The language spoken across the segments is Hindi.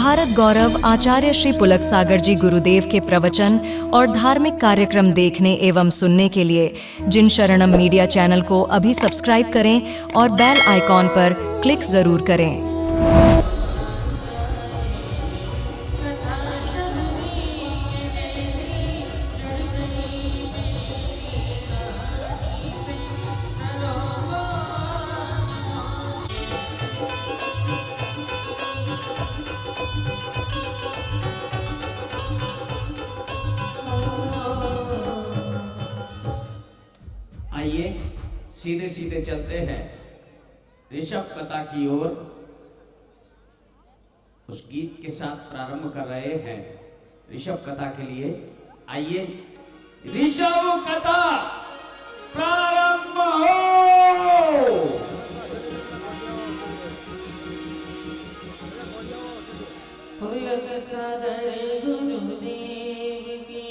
भारत गौरव आचार्य श्री पुलक सागर जी गुरुदेव के प्रवचन और धार्मिक कार्यक्रम देखने एवं सुनने के लिए जिन शरणम मीडिया चैनल को अभी सब्सक्राइब करें और बेल आइकॉन पर क्लिक जरूर करें। आइए सीधे सीधे चलते हैं ऋषभ कथा की ओर। उस गीत के साथ प्रारंभ कर रहे हैं ऋषभ कथा के लिए। आइए ऋषभ कथा प्रारंभ हो। पुलक सागर गुरुदेव की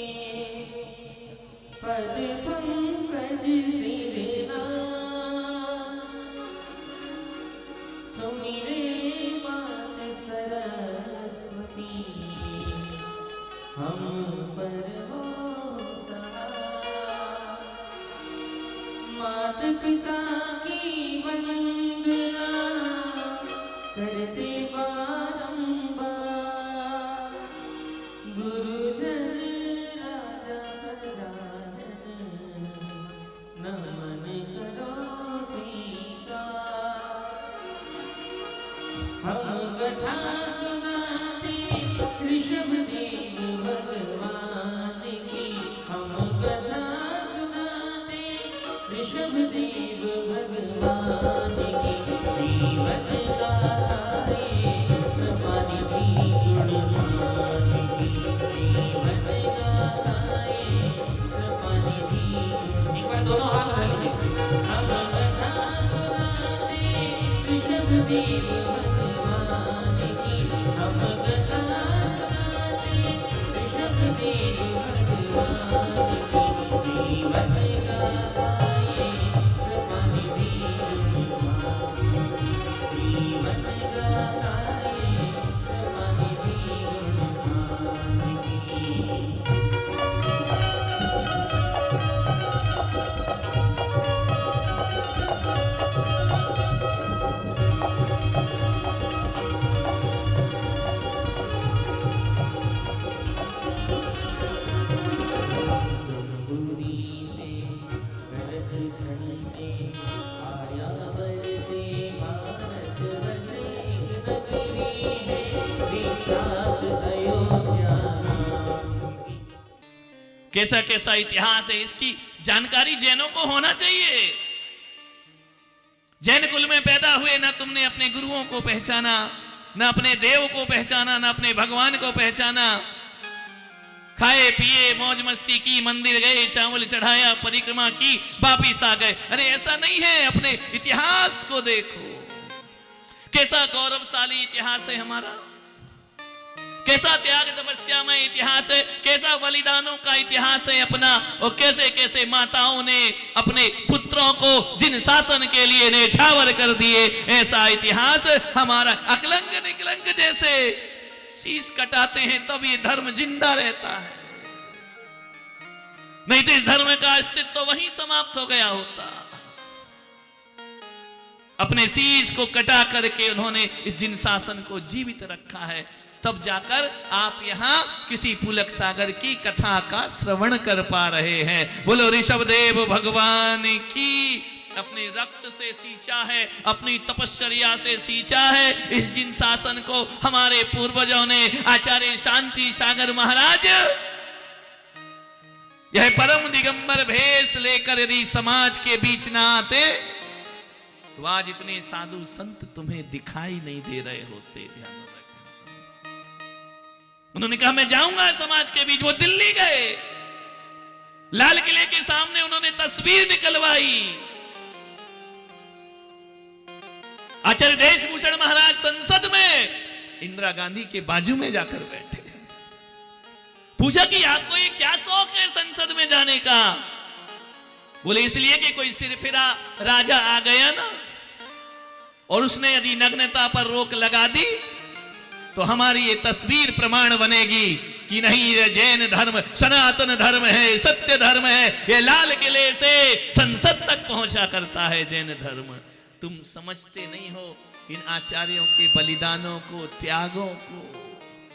पद पंकज सिरना, सुमिरे मात सरस्वती हम पर हो सहाय। मात पिता की वंदना करते बारंबार, गुरुजन राजा प्रजाजन नमन करो स्वीकार। हम कथा सुनाते ऋषभ देव भगवान की, हम कथा सुनाते ऋषभ देव भगवान की। जीवन गाए हमारी भी गुणगान की, जीवन गाए हमारी भी। एक बार दोनों हाथ उठा लीजिए। हम कथा सुनाते ऋषभ देव भगवान की, हम कथा सुनाते ऋषभ देव भगवान की। जीवन गाए हमारी भी गुणगान की, जीवन गाए हमारी भी गुणगान की। कैसा कैसा इतिहास है, इसकी जानकारी जैनों को होना चाहिए। जैन कुल में पैदा हुए, ना तुमने अपने गुरुओं को पहचाना, ना अपने देव को पहचाना, ना अपने भगवान को पहचाना। खाए पिए मौज मस्ती की, मंदिर गए, चावल चढ़ाया, परिक्रमा की, वापिस आ गए। अरे ऐसा नहीं है, अपने इतिहास को देखो। कैसा गौरवशाली इतिहास है हमारा, कैसा त्याग तपस्यामय इतिहास है, कैसा बलिदानों का इतिहास है अपना। और कैसे कैसे माताओं ने अपने पुत्रों को जिन शासन के लिए नेछावर कर दिए, ऐसा इतिहास हमारा। अकलंक निकलंक जैसे शीश कटाते हैं तब ये धर्म जिंदा रहता है, नहीं तो इस धर्म का अस्तित्व तो वहीं समाप्त हो गया होता। अपने शीश को कटा करके उन्होंने इस जिन शासन को जीवित रखा है, तब जाकर आप यहां किसी पुलक सागर की कथा का श्रवण कर पा रहे हैं। बोलो ऋषभ देव भगवान की। अपने रक्त से सींचा है, अपनी तपश्चर्या से सींचा है इस जिन शासन को हमारे पूर्वजों ने। आचार्य शांति सागर महाराज यह परम दिगंबर भेष लेकर यदि समाज के बीच ना आते तो आज इतने साधु संत तुम्हें दिखाई नहीं दे रहे होते। ध्यान रखना। उन्होंने कहा मैं जाऊंगा समाज के बीच। वो दिल्ली गए, लाल किले के सामने उन्होंने तस्वीर निकलवाई। आचार्य देशभूषण महाराज संसद में इंदिरा गांधी के बाजू में जाकर बैठे। पूछा कि आपको ये क्या शौक है संसद में जाने का? बोले इसलिए कि कोई सिरफिरा राजा आ गया ना, और उसने यदि नग्नता पर रोक लगा दी तो हमारी ये तस्वीर प्रमाण बनेगी कि नहीं, ये जैन धर्म सनातन धर्म है, सत्य धर्म है। ये लाल किले से संसद तक पहुंचा करता है जैन धर्म। तुम समझते नहीं हो इन आचार्यों के बलिदानों को, त्यागों को,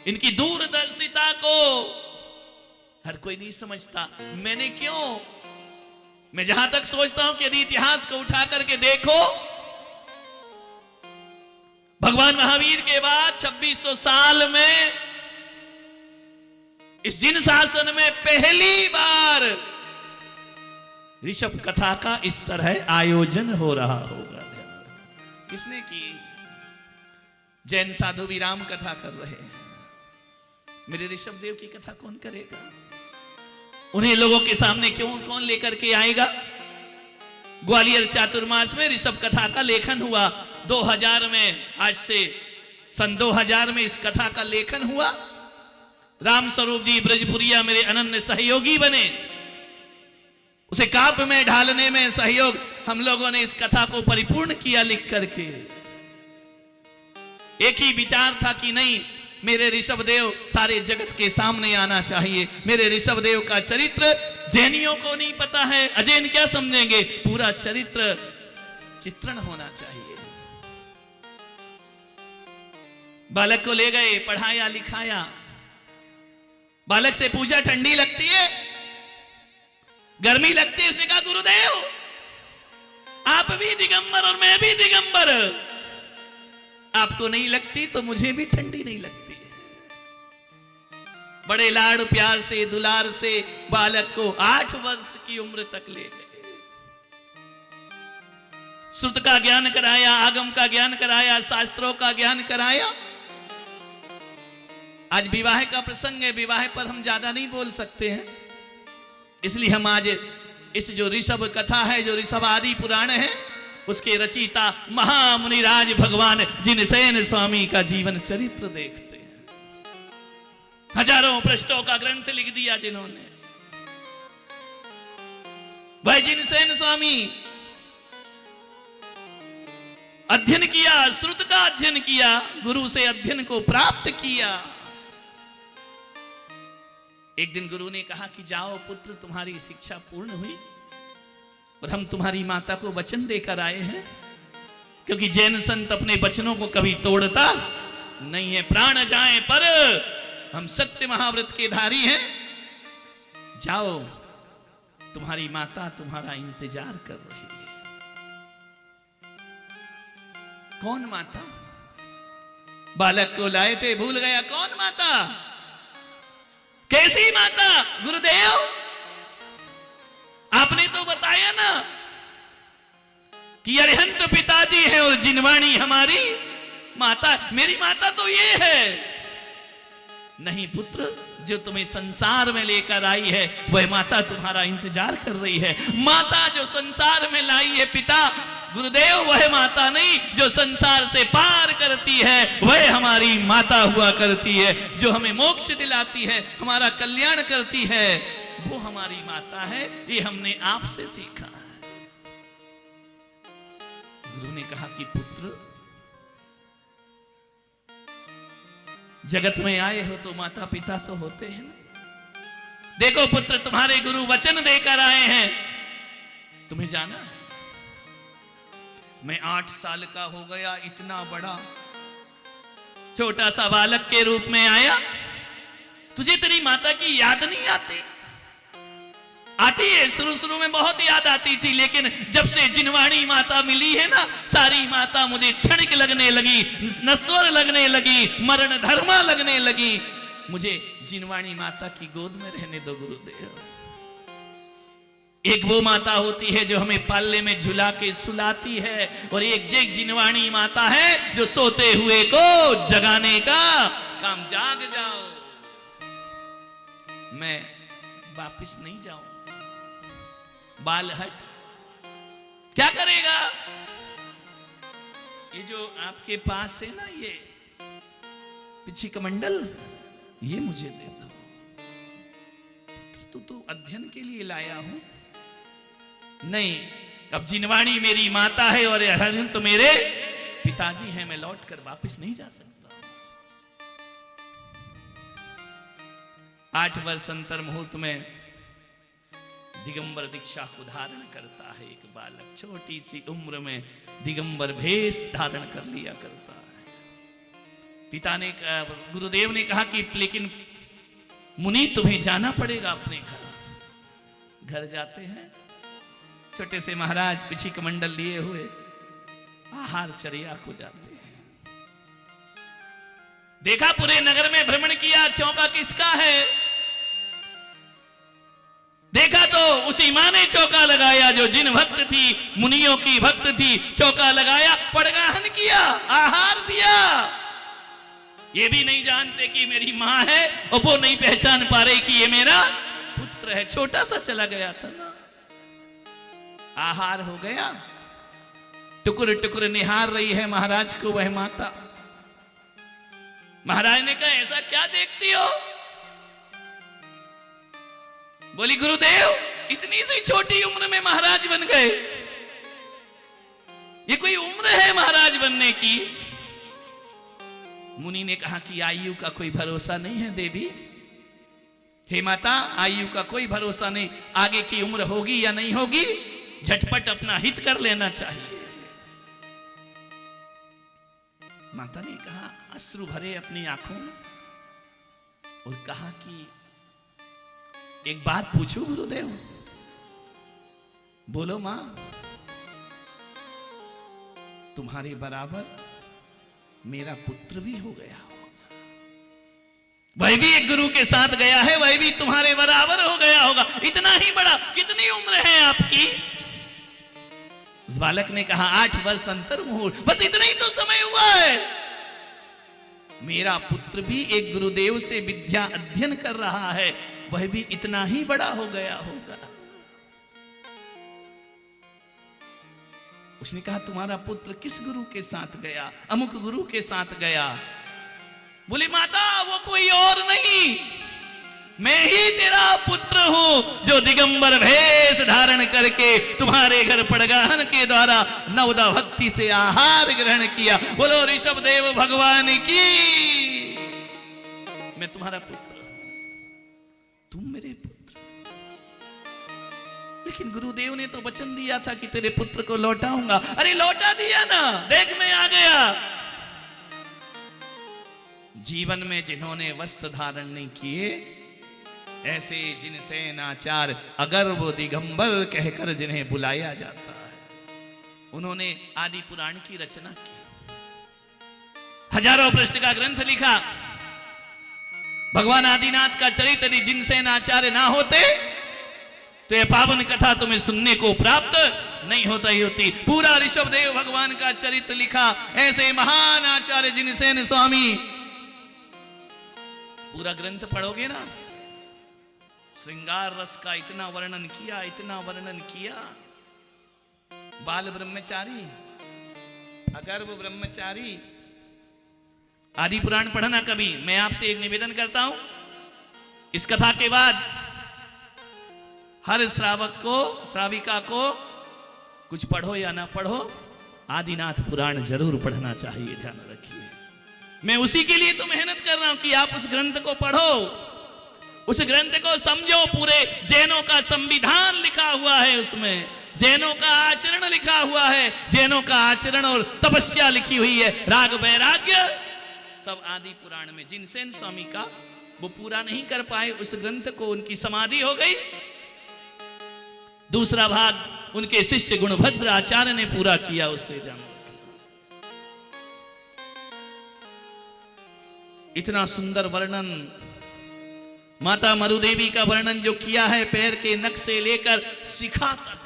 इनकी दूरदर्शिता को। हर कोई नहीं समझता। मैं जहां तक सोचता हूं कि यदि इतिहास को उठा करके देखो, भगवान महावीर के बाद 2600 साल में इस जिन शासन में पहली बार ऋषभ कथा का इस तरह आयोजन हो रहा होगा। किसने की? जैन साधु भी राम कथा कर रहे हैं। मेरे ऋषभ देव की कथा कौन करेगा? उन्हें लोगों के सामने कौन लेकर के आएगा? ग्वालियर चातुर्मास में ऋषभ कथा का लेखन हुआ 2000 में। आज से सन 2000 में इस कथा का लेखन हुआ। राम स्वरूप जी ब्रजपुरिया मेरे अनन्य सहयोगी बने। उसे काव्य में ढालने में सहयोग हम लोगों ने इस कथा को परिपूर्ण किया लिख करके। एक ही विचार था कि नहीं, मेरे ऋषभ देव सारे जगत के सामने आना चाहिए। मेरे ऋषभ देव का चरित्र जैनियों को नहीं पता है, अजैन क्या समझेंगे, पूरा चरित्र चित्रण होना चाहिए। बालक को ले गए, पढ़ाया लिखाया। बालक से पूछा ठंडी लगती है, गर्मी लगती है? उसने कहा गुरुदेव आप भी दिगंबर और मैं भी दिगंबर, आपको नहीं लगती तो मुझे भी ठंडी नहीं लगती। बड़े लाड़ प्यार से दुलार से बालक को 8 वर्ष की उम्र तक ले गए। श्रुत का ज्ञान कराया, आगम का ज्ञान कराया, शास्त्रों का ज्ञान कराया। आज विवाह का प्रसंग है, विवाह पर हम ज्यादा नहीं बोल सकते हैं, इसलिए हम आज इस जो ऋषभ कथा है, जो ऋषभ आदि पुराण है, उसके रचयिता महामुनिराज भगवान जिनसेन स्वामी का जीवन चरित्र देखते हैं। हजारों पृष्ठों का ग्रंथ लिख दिया जिन्होंने। वह जिनसेन स्वामी अध्ययन किया, श्रुत का अध्ययन किया, गुरु से अध्ययन को प्राप्त किया। एक दिन गुरु ने कहा कि जाओ पुत्र, तुम्हारी शिक्षा पूर्ण हुई और हम तुम्हारी माता को वचन देकर आए हैं, क्योंकि जैन संत अपने वचनों को कभी तोड़ता नहीं है। प्राण जाए पर हम सत्य महाव्रत के धारी हैं। जाओ, तुम्हारी माता तुम्हारा इंतजार कर रही है। कौन माता? बालक को लाए थे, भूल गया कौन माता? कैसी माता? गुरुदेव आपने तो बताया ना कि अरिहंत पिताजी है और जिनवाणी हमारी माता। मेरी माता तो ये है। नहीं पुत्र, जो तुम्हें संसार में लेकर आई है वह माता तुम्हारा इंतजार कर रही है। माता जो संसार में लाई है पिता गुरुदेव, वह माता नहीं, जो संसार से पार करती है वह हमारी माता हुआ करती है। जो हमें मोक्ष दिलाती है, हमारा कल्याण करती है, वो हमारी माता है। ये हमने आपसे सीखा है। गुरु ने कहा कि पुत्र, जगत में आए हो तो माता पिता तो होते हैं ना। देखो पुत्र, तुम्हारे गुरु वचन देकर आए हैं, तुम्हें जाना है। मैं 8 साल का हो गया, इतना बड़ा छोटा सा बालक के रूप में आया। तुझे तेरी माता की याद नहीं आती? आती है, शुरू में बहुत याद आती थी, लेकिन जब से जिनवाणी माता मिली है ना, सारी माता मुझे क्षणिक लगने लगी, नश्वर लगने लगी, मरण धर्मा लगने लगी। मुझे जिनवाणी माता की गोद में रहने दो गुरुदेव। एक वो माता होती है जो हमें पालने में झुला के सुलाती है, और एक जिनवाणी माता है जो सोते हुए को जगाने का काम। जाग जाओ, मैं वापिस नहीं जाऊं। बाल हट, क्या करेगा? ये जो आपके पास है ना, ये पिछी कमंडल, ये मुझे दे दो। तो अध्ययन के लिए लाया हूं। नहीं, अब जिनवाणी मेरी माता है और हरिहंत तो मेरे पिताजी हैं, मैं लौट कर वापस नहीं जा सकता। 8 वर्ष अंतर मुहूर्त में दिगंबर दीक्षा को धारण करता है एक बालक, छोटी सी उम्र में दिगंबर भेष धारण कर लिया करता है। पिता ने गुरुदेव ने कहा कि लेकिन मुनि तुम्हें जाना पड़ेगा अपने घर। घर जाते हैं, छोटे से महाराज पिछी कमंडल लिए हुए आहार चर्या को जाते हैं। देखा पूरे नगर में भ्रमण किया, चौका किसका है देखा तो उसी मां ने चौका लगाया जो जिन भक्त थी, मुनियों की भक्त थी। चौका लगाया, पड़गाहन किया, आहार दिया। ये भी नहीं जानते कि मेरी मां है और वो नहीं पहचान पा रही कि ये मेरा पुत्र है। छोटा सा चला गया था ना, आहार हो गया। टुकुर टुकुर निहार रही है महाराज को वह माता। महाराज ने कहा ऐसा क्या देखती हो? बोली गुरुदेव इतनी सी छोटी उम्र में महाराज बन गए, ये कोई उम्र है महाराज बनने की? मुनि ने कहा कि आयु का कोई भरोसा नहीं है देवी। हे माता, आयु का कोई भरोसा नहीं, आगे की उम्र होगी या नहीं होगी, झटपट अपना हित कर लेना चाहिए। माता ने कहा, अश्रु भरे अपनी आंखों में, और कहा कि एक बात पूछूं गुरुदेव? बोलो मां। तुम्हारे बराबर मेरा पुत्र भी हो गया होगा, वह भी एक गुरु के साथ गया है, वह भी तुम्हारे बराबर हो गया होगा। इतना ही बड़ा, कितनी उम्र है आपकी? उस बालक ने कहा 8 वर्ष अंतर मुहूर्त, बस इतना ही तो समय हुआ है। मेरा पुत्र भी एक गुरुदेव से विद्या अध्ययन कर रहा है, वह भी इतना ही बड़ा हो गया होगा। उसने कहा तुम्हारा पुत्र किस गुरु के साथ गया? अमुक गुरु के साथ गया। बोली माता वो कोई और नहीं, मैं ही तेरा पुत्र हूं जो दिगंबर भेष धारण करके तुम्हारे घर पड़गाहन के द्वारा नवदा भक्ति से आहार ग्रहण किया। बोलो ऋषभ देव भगवान की। मैं तुम्हारा पुत्र, तुम मेरे पुत्र। लेकिन गुरुदेव ने तो वचन दिया था कि तेरे पुत्र को लौटाऊंगा। अरे लौटा दिया ना, देख मैं आ गया। जीवन में जिन्होंने वस्त्र धारण नहीं किए, ऐसे जिनसे नाचार अगर वो दिगंबर कहकर जिन्हें बुलाया जाता है, उन्होंने आदि पुराण की रचना की, हजारों पृष्ठ का ग्रंथ लिखा। भगवान आदिनाथ का चरित्र जिनसे नाचार्य ना होते तो यह पावन कथा तुम्हें सुनने को प्राप्त नहीं होता ही होती। पूरा ऋषभ देव भगवान का चरित्र लिखा, ऐसे महान आचार्य जिनसेन स्वामी। पूरा ग्रंथ पढ़ोगे ना, श्रृंगार रस का इतना वर्णन किया, इतना वर्णन किया। बाल ब्रह्मचारी, अगर्भ ब्रह्मचारी। आदि पुराण पढ़ना कभी। मैं आपसे एक निवेदन करता हूं, इस कथा के बाद हर श्रावक को, श्राविका को, कुछ पढ़ो या ना पढ़ो, आदिनाथ पुराण जरूर पढ़ना चाहिए। ध्यान रखिए, मैं उसी के लिए तो मेहनत कर रहा हूं कि आप उस ग्रंथ को पढ़ो, उस ग्रंथ को समझो। पूरे जैनों का संविधान लिखा हुआ है उसमें, जैनों का आचरण लिखा हुआ है, जैनों का आचरण और तपस्या लिखी हुई है, राग वैराग्य सब आदि पुराण में। जिनसेन स्वामी का वो पूरा नहीं कर पाए उस ग्रंथ को, उनकी समाधि हो गई। दूसरा भाग उनके शिष्य गुणभद्र आचार्य ने पूरा किया। उससे जानो इतना सुंदर वर्णन, माता मरुदेवी का वर्णन जो किया है, पैर के नख से लेकर शिखा तक,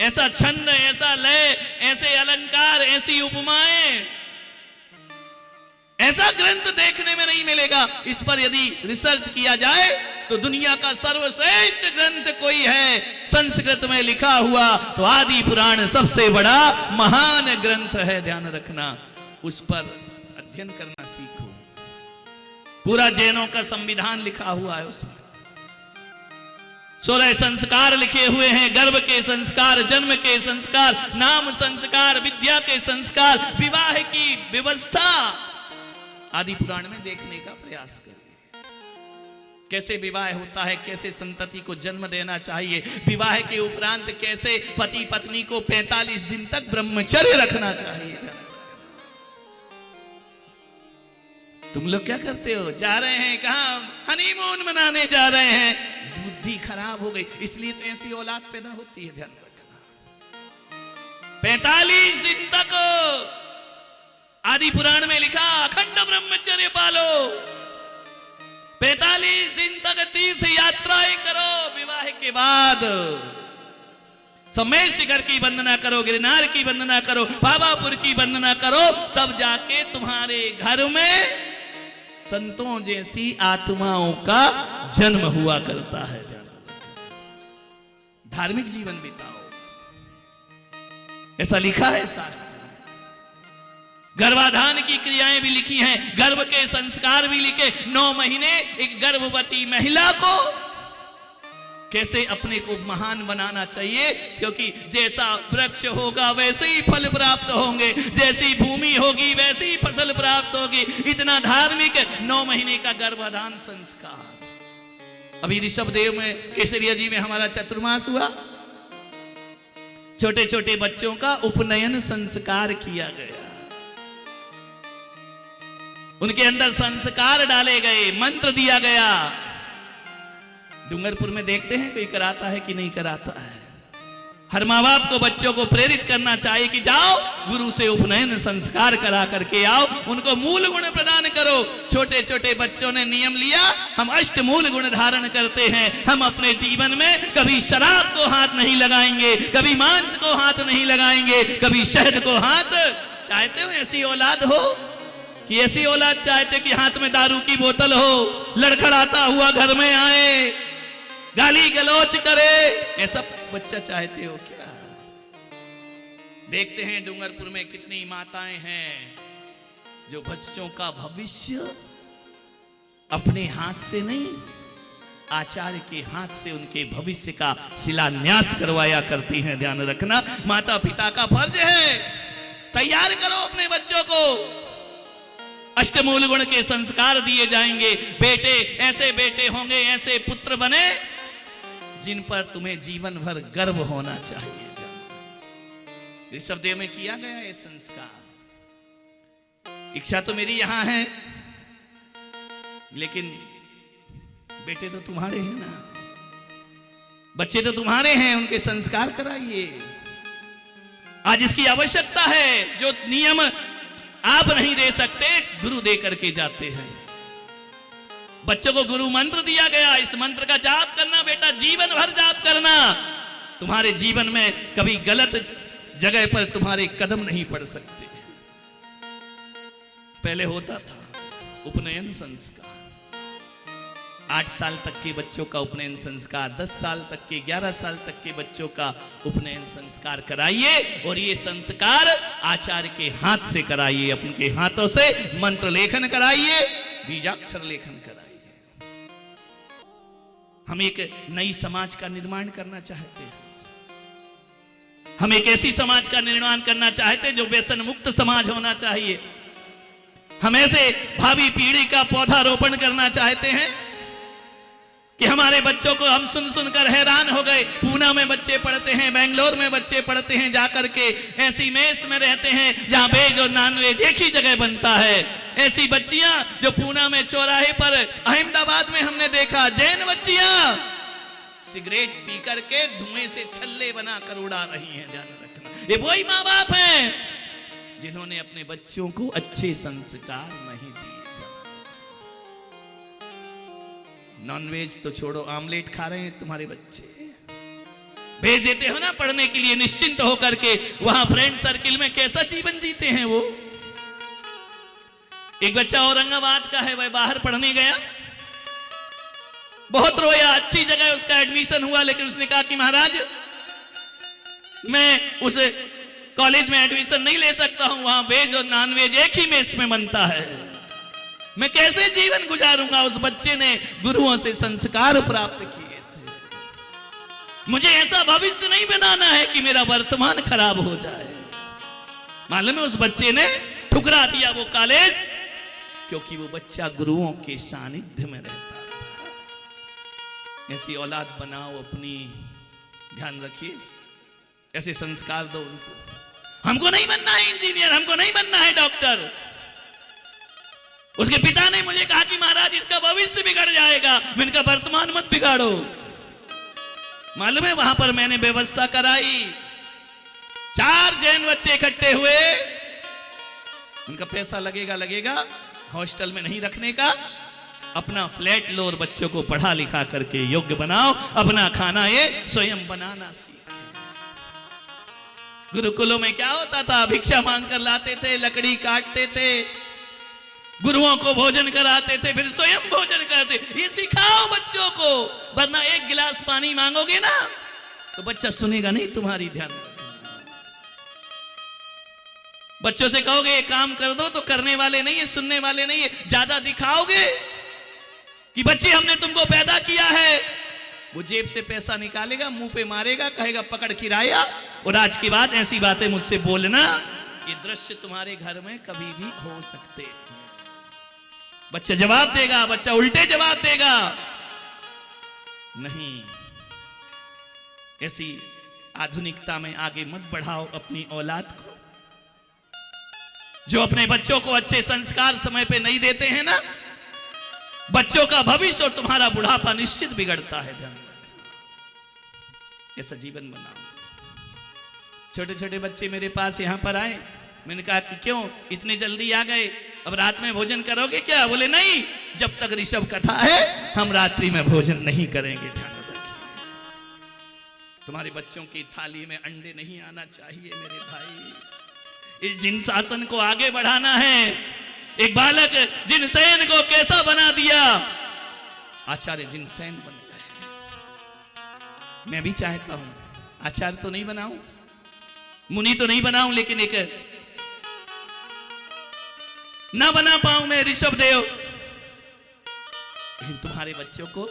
ऐसा छंद, ऐसा लय, ऐसे अलंकार, ऐसी उपमाएं, ऐसा ग्रंथ देखने में नहीं मिलेगा। इस पर यदि रिसर्च किया जाए तो दुनिया का सर्वश्रेष्ठ ग्रंथ कोई है संस्कृत में लिखा हुआ तो आदि पुराण सबसे बड़ा महान ग्रंथ है। ध्यान रखना, उस पर अध्ययन करना सीखो। पूरा जैनों का संविधान लिखा हुआ है उसमें। 16 संस्कार लिखे हुए हैं, गर्भ के संस्कार, जन्म के संस्कार, नाम संस्कार, विद्या के संस्कार, विवाह की व्यवस्था आदि पुराण में देखने का प्रयास करें। कैसे विवाह होता है, कैसे संतति को जन्म देना चाहिए, विवाह के उपरांत कैसे पति पत्नी को 45 दिन तक ब्रह्मचर्य रखना चाहिए। तुम लोग क्या करते हो? जा रहे हैं कहां? हनीमून मनाने जा रहे हैं। बुद्धि खराब हो गई, इसलिए तो ऐसी औलाद पैदा होती है। ध्यान रखना, 45 दिन तक आदि पुराण में लिखा अखंड ब्रह्मचर्य पालो, 45 दिन तक तीर्थ यात्राएं करो, विवाह के बाद समय शिखर की वंदना करो, गिरनार की वंदना करो, बाबापुर की वंदना करो, तब जाके तुम्हारे घर में संतों जैसी आत्माओं का जन्म हुआ करता है। धार्मिक जीवन बिताओ, ऐसा लिखा है शास्त्र में। गर्भाधान की क्रियाएं भी लिखी हैं, गर्भ के संस्कार भी लिखे। 9 महीने एक गर्भवती महिला को कैसे अपने को महान बनाना चाहिए, क्योंकि जैसा वृक्ष होगा वैसे ही फल प्राप्त होंगे, जैसी भूमि होगी वैसे ही फसल प्राप्त होगी। इतना धार्मिक 9 महीने का गर्भाधान संस्कार। अभी ऋषभदेव में केसरिया जी में हमारा चतुर्मास हुआ, छोटे छोटे बच्चों का उपनयन संस्कार किया गया, उनके अंदर संस्कार डाले गए, मंत्र दिया गया। डूंगरपुर में देखते हैं कोई कराता है कि नहीं कराता है। हर माँ बाप को बच्चों को प्रेरित करना चाहिए कि जाओ गुरु से उपनयन संस्कार करा करके आओ, उनको मूल गुण प्रदान करो। छोटे छोटे बच्चों ने नियम लिया, हम अष्टमूल गुण धारण करते हैं, हम अपने जीवन में कभी शराब को हाथ नहीं लगाएंगे, कभी मांस को हाथ नहीं लगाएंगे, कभी शहद को हाथ। चाहते हो ऐसी औलाद हो कि ऐसी औलाद चाहते कि हाथ में दारू की बोतल हो, लड़खड़ाता हुआ घर में आए, गाली गलौच करे, ऐसा बच्चा चाहते हो क्या? देखते हैं डूंगरपुर में कितनी माताएं हैं जो बच्चों का भविष्य अपने हाथ से नहीं, आचार्य के हाथ से उनके भविष्य का शिलान्यास करवाया करती हैं। ध्यान रखना, माता पिता का फर्ज है, तैयार करो अपने बच्चों को। अष्टमूल गुण के संस्कार दिए जाएंगे। बेटे ऐसे बेटे होंगे, ऐसे पुत्र बने जिन पर तुम्हें जीवन भर गर्व होना चाहिए। ऋषभदेव में किया गया ये संस्कार। इच्छा तो मेरी यहां है, लेकिन बेटे तो तुम्हारे हैं ना, बच्चे तो तुम्हारे हैं, उनके संस्कार कराइए। आज इसकी आवश्यकता है। जो नियम आप नहीं दे सकते, गुरु दे करके जाते हैं। बच्चों को गुरु मंत्र दिया गया, इस मंत्र का जाप करना बेटा, जीवन भर जाप करना। तुम्हारे जीवन में कभी गलत जगह पर तुम्हारे कदम नहीं पड़ सकते। पहले होता था उपनयन संस्कार, 8 साल तक के बच्चों का उपनयन संस्कार, 10 साल तक के, 11 साल तक के बच्चों का उपनयन संस्कार कराइए। और ये संस्कार आचार्य के हाथ से कराइए, अपने हाथों से मंत्र लेखन कराइए, बीजाक्षर लेखन कराइए। हम एक नई समाज का निर्माण करना चाहते हैं। हम एक ऐसी समाज का निर्माण करना चाहते हैं जो व्यसन मुक्त समाज होना चाहिए। हम ऐसे भावी पीढ़ी का पौधारोपण करना चाहते हैं कि हमारे बच्चों को हम सुन सुनकर हैरान हो गए। पूना में बच्चे पढ़ते हैं, बेंगलोर में बच्चे पढ़ते हैं, जाकर के ऐसी मेस में रहते हैं जहां वेज और नॉन वेज एक ही जगह बनता है। ऐसी बच्चियां जो पूना में चौराहे पर, अहमदाबाद में हमने देखा, जैन बच्चियां सिगरेट पी करके धुएं से छल्ले बनाकर उड़ा रही हैं। ध्यान रखना, ये वही माँ बाप हैं जिन्होंने अपने बच्चों को अच्छे संस्कार नहीं दिए। नॉनवेज तो छोड़ो, आमलेट खा रहे हैं तुम्हारे बच्चे, भेज देते हो ना पढ़ने के लिए निश्चिंत होकर के। वहां फ्रेंड सर्किल में कैसा जीवन जीते हैं वो। एक बच्चा औरंगाबाद का है, वह बाहर पढ़ने गया, बहुत रोया, अच्छी जगह उसका एडमिशन हुआ, लेकिन उसने कहा कि महाराज मैं उस कॉलेज में एडमिशन नहीं ले सकता हूं, वहां वेज और नॉन वेज एक ही मेस में बनता है, मैं कैसे जीवन गुजारूंगा। उस बच्चे ने गुरुओं से संस्कार प्राप्त किए थे। मुझे ऐसा भविष्य नहीं बनाना है कि मेरा वर्तमान खराब हो जाए। मालूम है उस बच्चे ने ठुकरा दिया वो कॉलेज, क्योंकि वो बच्चा गुरुओं के सानिध्य में रहता था। ऐसी औलाद बनाओ अपनी, ध्यान रखिए, ऐसे संस्कार दो उनको। हमको नहीं बनना है इंजीनियर, हमको नहीं बनना है डॉक्टर। उसके पिता ने मुझे कहा कि महाराज इसका भविष्य बिगड़ जाएगा। मैंने कहा वर्तमान मत बिगाड़ो। मालूम है वहां पर मैंने व्यवस्था कराई, 4 जैन बच्चे इकट्ठे हुए। उनका पैसा लगेगा, हॉस्टल में नहीं रखने का, अपना फ्लैट लो और बच्चों को पढ़ा लिखा करके योग्य बनाओ। अपना खाना ये स्वयं बनाना सीख। गुरुकुलों में क्या होता था, भिक्षा मांग कर लाते थे, लकड़ी काटते थे, गुरुओं को भोजन कराते थे, फिर स्वयं भोजन करते। ये सिखाओ बच्चों को, वरना 1 गिलास पानी मांगोगे ना तो बच्चा सुनेगा नहीं तुम्हारी। ध्यान बच्चों से कहोगे ये काम कर दो तो करने वाले नहीं है, सुनने वाले नहीं है। ज्यादा दिखाओगे कि बच्चे हमने तुमको पैदा किया है, वो जेब से पैसा निकालेगा, मुंह पे मारेगा, कहेगा पकड़ किराया। और आज के बाद ऐसी बातें मुझसे बोलना, ये दृश्य तुम्हारे घर में कभी भी हो सकते हैं। बच्चा जवाब देगा, बच्चा उल्टे जवाब देगा। नहीं, ऐसी आधुनिकता में आगे मत बढ़ाओ अपनी औलाद को। जो अपने बच्चों को अच्छे संस्कार समय पे नहीं देते हैं ना, बच्चों का भविष्य और तुम्हारा बुढ़ापा निश्चित बिगड़ता है। ध्यान ऐसा जीवन बनाओ। छोटे छोटे बच्चे मेरे पास यहां पर आए, मैंने कहा कि क्यों इतनी जल्दी आ गए, अब रात में भोजन करोगे क्या? बोले नहीं, जब तक ऋषभ कथा है हम रात्रि में भोजन नहीं करेंगे। ध्यान रखिए, तुम्हारे बच्चों की थाली में अंडे नहीं आना चाहिए मेरे भाई। इस जिन शासन को आगे बढ़ाना है। एक बालक जिनसेन को कैसा बना दिया, आचार्य जिनसेन बन गए। मैं भी चाहता हूं आचार्य तो नहीं बनाऊं, मुनि तो नहीं बनाऊं, लेकिन एक ना बना पाऊं मैं ऋषभ देव, लेकिन तुम्हारे बच्चों को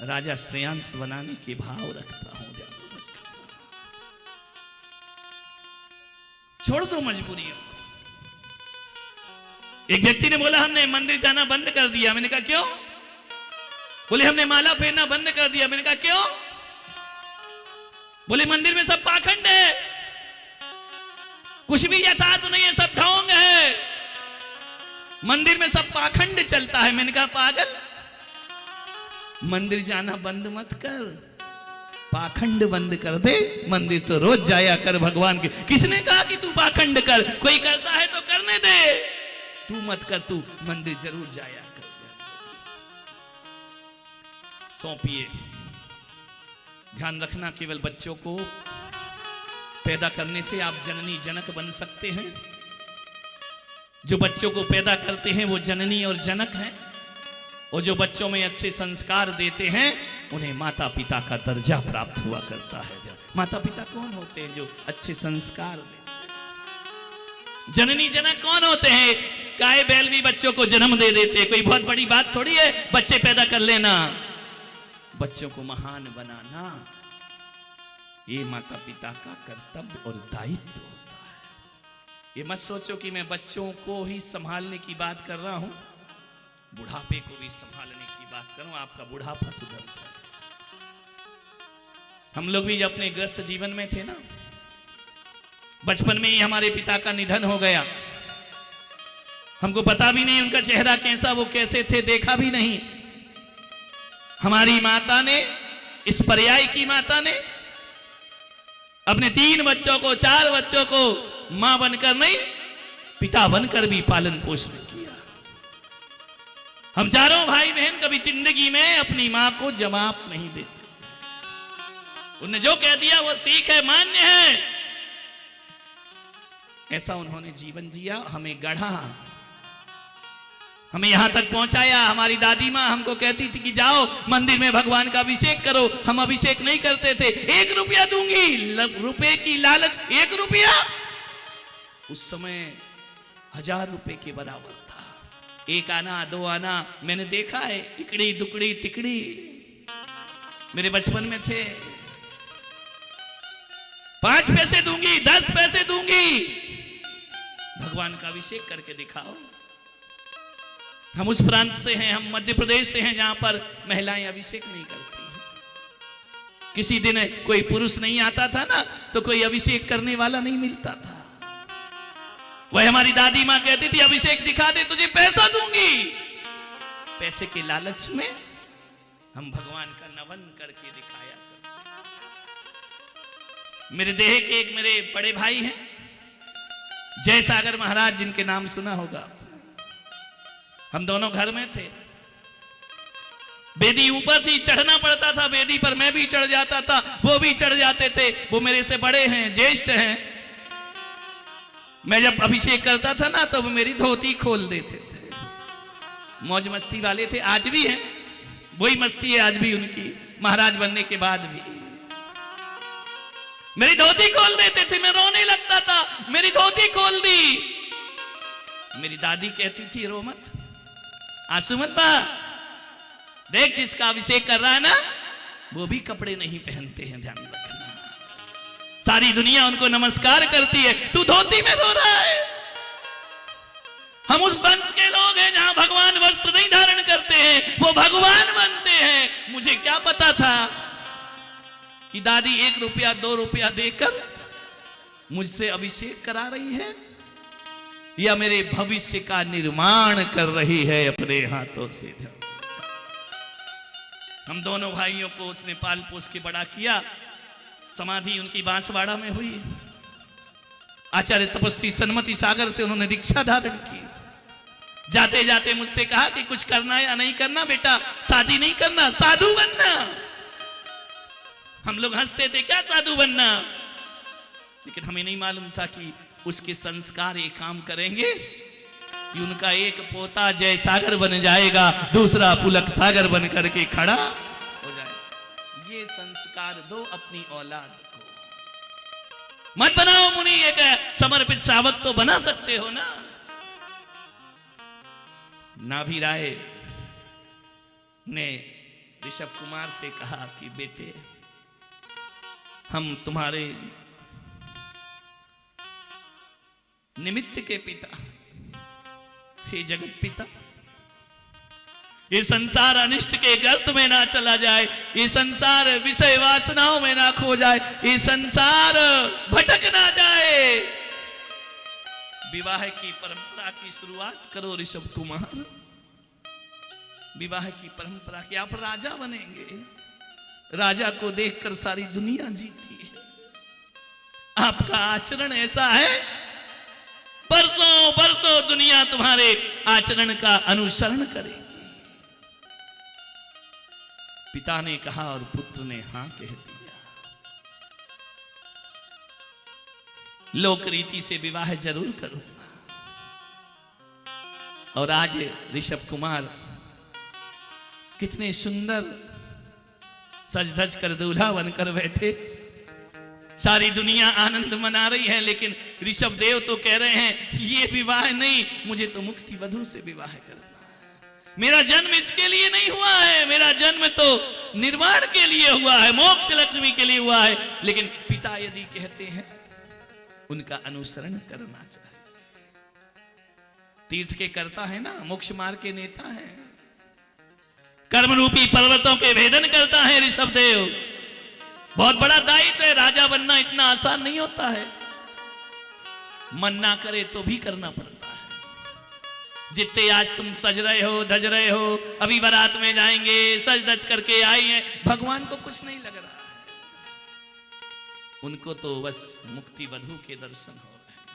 राजा श्रेयांश बनाने के भाव रखता हूं। छोड़ दो मजबूरियों को। एक व्यक्ति ने बोला हमने मंदिर जाना बंद कर दिया। मैंने कहा क्यों? बोले हमने माला पहनना बंद कर दिया। मैंने कहा क्यों? बोले मंदिर में सब पाखंड है, कुछ भी यथार्थ नहीं है, सब ढोंग है, मंदिर में सब पाखंड चलता है। मैंने कहा पागल, मंदिर जाना बंद मत कर, पाखंड बंद कर दे। मंदिर तो रोज जाया कर भगवान के। किसने कहा कि तू पाखंड कर? कोई करता है तो करने दे, तू मत कर, तू मंदिर जरूर जाया कर। सौंपिए। ध्यान रखना, केवल बच्चों को पैदा करने से आप जननी जनक बन सकते हैं। जो बच्चों को पैदा करते हैं वो जननी और जनक हैं, और जो बच्चों में अच्छे संस्कार देते हैं उन्हें माता पिता का दर्जा प्राप्त हुआ करता है। माता पिता कौन होते हैं? जो अच्छे संस्कार देते हैं। जननी जनक कौन होते हैं? गाय बैल भी बच्चों को जन्म दे देते हैं, कोई बहुत बड़ी बात थोड़ी है बच्चे पैदा कर लेना। बच्चों को महान बनाना ये माता पिता का कर्तव्य और दायित्व होता है। ये मत सोचो कि मैं बच्चों को ही संभालने की बात कर रहा हूं, बुढ़ापे को भी संभालने की बात करूं, आपका बुढ़ापा सुधर जाए। हम लोग भी अपने ग्रस्त जीवन में थे ना, बचपन में ही हमारे पिता का निधन हो गया। हमको पता भी नहीं उनका चेहरा कैसा, वो कैसे थे, देखा भी नहीं। हमारी माता ने, इस पर्याय की माता ने अपने 3 बच्चों को, 4 बच्चों को मां बनकर नहीं, पिता बनकर भी पालन पोषण किया। हम चारों भाई बहन कभी जिंदगी में अपनी मां को जवाब नहीं देते। उन्होंने जो कह दिया वो ठीक है, मान्य है, ऐसा उन्होंने जीवन जिया, हमें गढ़ा, हमें यहां तक पहुंचाया। हमारी दादी मां हमको कहती थी कि जाओ मंदिर में भगवान का अभिषेक करो। हम अभिषेक नहीं करते थे। 1 रुपया दूंगी, रुपए की लालच। 1 रुपया उस समय 1000 रुपए के बराबर था। 1 आना 2 आना मैंने देखा है, इकड़ी दुकड़ी तिकड़ी मेरे बचपन में थे। 5 पैसे दूंगी, 10 पैसे दूंगी, भगवान का अभिषेक करके दिखाओ। हम उस प्रांत से हैं, हम मध्य प्रदेश से हैं जहां पर महिलाएं अभिषेक नहीं करती हैं। किसी दिन कोई पुरुष नहीं आता था ना तो कोई अभिषेक करने वाला नहीं मिलता था। वह हमारी दादी मां कहती थी अभिषेक दिखा दे तुझे पैसा दूंगी। पैसे के लालच में हम भगवान का नमन करके दिखाया करते। मेरे देह के एक मेरे बड़े भाई हैं जयसागर महाराज, जिनके नाम सुना होगा। हम दोनों घर में थे, बेदी ऊपर थी, चढ़ना पड़ता था बेदी पर, मैं भी चढ़ जाता था, वो भी चढ़ जाते थे। वो मेरे से बड़े हैं, ज्येष्ठ हैं। मैं जब अभिषेक करता था ना तो वो मेरी धोती खोल देते थे। मौज मस्ती वाले थे, आज भी हैं, वही मस्ती है आज भी उनकी, महाराज बनने के बाद भी। मेरी धोती खोल देते थे, मैं रोने लगता था, मेरी धोती खोल दी। मेरी दादी कहती थी रो मत, आंसू मत बहा, देख जिसका अभिषेक कर रहा है ना वो भी कपड़े नहीं पहनते हैं, ध्यान रखना। सारी दुनिया उनको नमस्कार करती है, तू धोती में रो रहा है। हम उस वंश के लोग हैं जहां भगवान वस्त्र नहीं धारण करते हैं, वो भगवान बनते हैं। मुझे क्या पता था कि दादी 1 रुपया 2 रुपया देकर मुझसे अभिषेक करा रही है या मेरे भविष्य का निर्माण कर रही है अपने हाथों से। हम दोनों भाइयों को उसने पाल पोस के बड़ा किया। समाधि उनकी बांसवाड़ा में हुई। आचार्य तपस्वी सन्मति सागर से उन्होंने दीक्षा धारण की। जाते जाते मुझसे कहा कि कुछ करना या नहीं करना बेटा, शादी नहीं करना, साधु बनना। हम लोग हंसते थे, क्या साधु बनना, लेकिन हमें नहीं मालूम था कि उसके संस्कार ये काम करेंगे कि उनका एक पोता जय सागर बन जाएगा, दूसरा पुलक सागर बन करके खड़ा हो जाएगा। ये संस्कार दो अपनी औलाद को, मत बनाओ मुनि, एक समर्पित शावक तो बना सकते हो ना। नाभि राय ने ऋषभ कुमार से कहा कि बेटे हम तुम्हारे निमित्त के पिता, हे जगत पिता, ये संसार अनिष्ट के गर्त में ना चला जाए, ये संसार विषय वासनाओं में ना खो जाए, ये संसार भटक ना जाए। विवाह की परंपरा की शुरुआत करो ऋषभ कुमार। विवाह की परंपरा की, आप राजा बनेंगे। राजा को देखकर सारी दुनिया जीती है। आपका आचरण ऐसा है, बरसों बरसों दुनिया तुम्हारे आचरण का अनुसरण करेगी। पिता ने कहा और पुत्र ने हां कह दिया। लोक रीति से विवाह जरूर करूंगा। और आज ऋषभ कुमार कितने सुंदर सज धज कर दूल्हा बनकर बैठे। सारी दुनिया आनंद मना रही है, लेकिन ऋषभ देव तो कह रहे हैं ये विवाह नहीं, मुझे तो मुक्ति वधू से विवाह करना है। मेरा जन्म इसके लिए नहीं हुआ है, मेरा जन्म तो निर्वाण के लिए हुआ है, मोक्ष लक्ष्मी के लिए हुआ है। लेकिन पिता यदि कहते हैं उनका अनुसरण करना चाहिए। तीर्थ के करता है ना, मोक्ष मार्ग के नेता है, कर्म रूपी पर्वतों के भेदन करता है ऋषभ देव। बहुत बड़ा दायित्व है, राजा बनना इतना आसान नहीं होता है। मन ना करे तो भी करना पड़ता है। जितने आज तुम सज रहे हो, धज रहे हो, अभी बारात में जाएंगे, सज धज करके आई हैं, भगवान को कुछ नहीं लग रहा है। उनको तो बस मुक्ति वधू के दर्शन हो रहे हैं।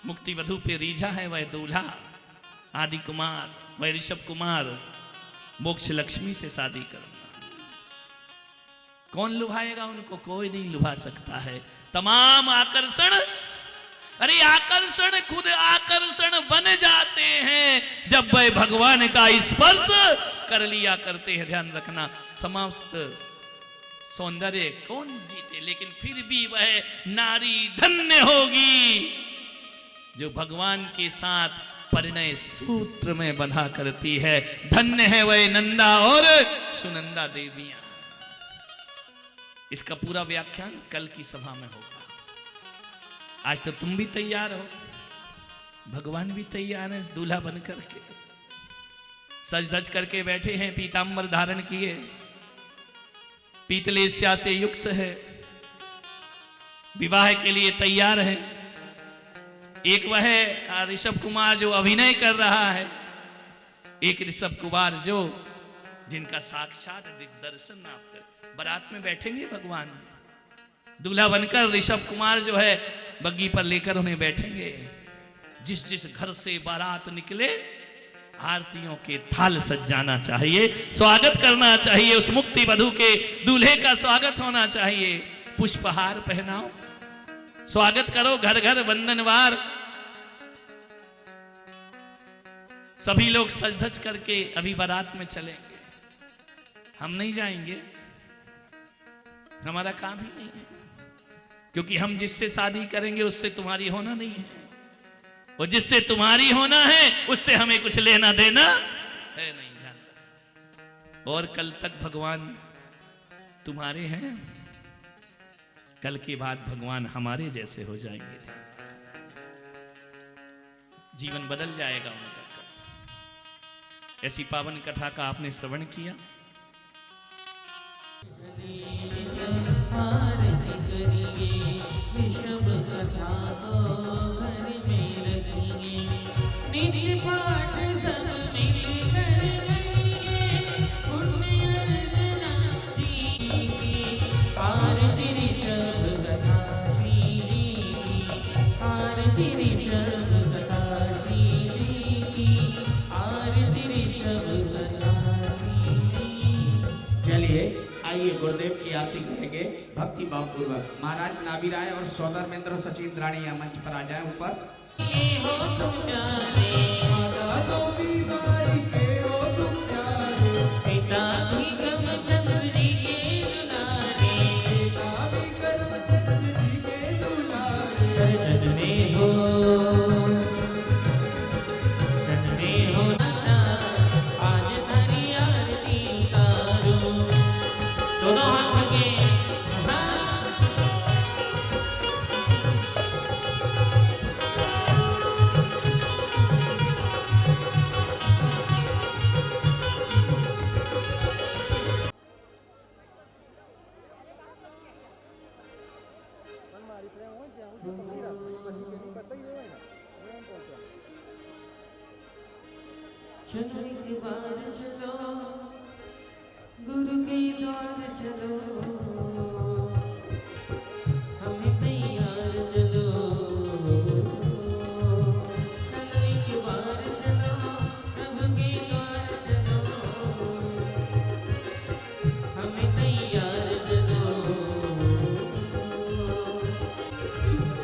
मुक्ति वधू पे रीझा है वह दूल्हा आदि कुमार, वह ऋषभ कुमार मोक्ष लक्ष्मी से शादी करना। कौन लुभाएगा उनको? कोई नहीं लुभा सकता है। तमाम आकर्षण, अरे आकर्षण खुद आकर्षण बन जाते हैं जब वह भगवान का स्पर्श कर लिया करते हैं। ध्यान रखना, समस्त सौंदर्य कौन जीते, लेकिन फिर भी वह नारी धन्य होगी जो भगवान के साथ परिणय सूत्र में बंधा करती है। धन्य है वह नंदा और सुनंदा देवियां। इसका पूरा व्याख्यान कल की सभा में होगा। आज तो तुम भी तैयार हो, भगवान भी तैयार है दूल्हा बन करके, सज धज करके बैठे हैं, पीतांबर धारण किए, पीतलेस्या से युक्त है, विवाह के लिए तैयार है। एक वह ऋषभ कुमार जो अभिनय कर रहा है, एक ऋषभ कुमार जो जिनका साक्षात दिग्दर्शन आप कर बारात में बैठेंगे भगवान, दूल्हा बनकर ऋषभ कुमार जो है बग्गी पर लेकर उन्हें बैठेंगे। जिस जिस घर से बारात निकले आरतियों के थाल सजाना चाहिए, स्वागत करना चाहिए, उस मुक्ति वधू के दूल्हे का स्वागत होना चाहिए। पुष्पहार पहनाओ, स्वागत करो, घर घर वंदनवार। सभी लोग सज धज करके अभी बारात में चलेंगे, हम नहीं जाएंगे, हमारा काम ही नहीं है, क्योंकि हम जिससे शादी करेंगे उससे तुम्हारी होना नहीं है, और जिससे तुम्हारी होना है उससे हमें कुछ लेना देना है नहीं। ध्यान। और कल तक भगवान तुम्हारे हैं, कल के बाद भगवान हमारे जैसे हो जाएंगे, जीवन बदल जाएगा उनका। ऐसी पावन कथा का आपने श्रवण किया। ऋषभ कथा को घर में रखेंगे, नित्य पाठ सब मिल कर करेंगे, पुण्य अर्चना जी की आरती ऋषभ कथा श्री की, आरती ऋषभ कथा श्री की, आरती ऋषभ कथा श्री। चलिए आइए गुरुदेव की आरती करेंगे भक्ति भाव पूर्वक। महाराज नाभि राय और सौदर मेंद्र सचिन रानी यहाँ मंच पर आ जाए ऊपर। पिता भी कर्मचंद्र जी के दुलारे, जन्मे हो आज धरी आरती उतारो, दोनों हाथ के चलो एक बार चलो गुरु के द्वार चलो, हमें तैयार चलो, चलो एक बार चलो प्रभु के द्वार चलो, हमें तैयार चलो।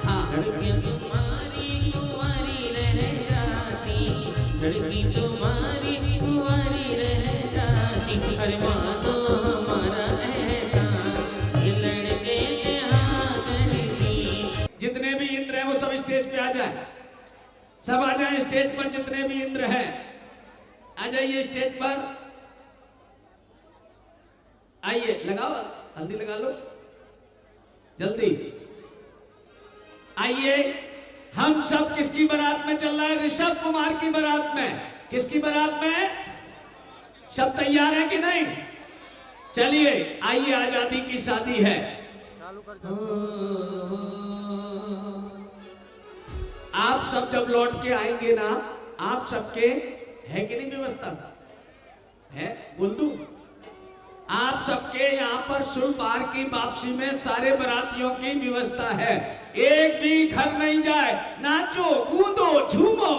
हाँ लड़कियां तुम्हारी कुंवारी रह जाती, लड़की तुम्हारी कुंवारी रह जाती, अरे मानो हमारा एहसान, ये लड़के ने हाँ करती। जितने भी इंद्र हैं वो सब स्टेज पे आ जाए, सब आ जाए स्टेज पर। जितने भी इंद्र हैं आ जाइए स्टेज पर, आइए लगाओ हल्दी लगा लो जल्दी। आइए हम सब किसकी बारात में चल रहा है? ऋषभ कुमार की बारात में। किसकी बारात में? सब तैयार है कि नहीं? चलिए आइए, आजादी की शादी है। आप सब जब लौट के आएंगे ना, आप सबके है कि नहीं व्यवस्था है? बोल दूं आप सबके यहाँ पर शुलपार की वापसी में सारे बारातियों की व्यवस्था है, एक भी घर नहीं जाए। नाचो कूदो झूमो।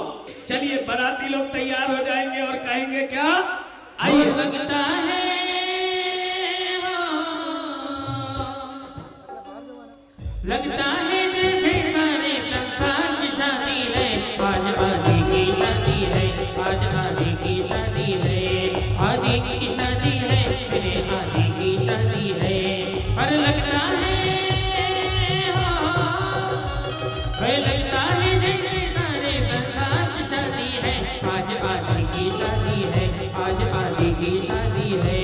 चलिए बाराती लोग तैयार हो जाएंगे और कहेंगे क्या? आइए। लगता है लगता है जैसे सारे संसार की शादी है, आज आदि की शादी है, आज आदि की शादी है, आदि की शादी है, मेरे आदि की शादी है। पर लगता है लगता है जैसे सारे संसार की शादी है, आज आदि की शादी है, आज आदि की शादी है,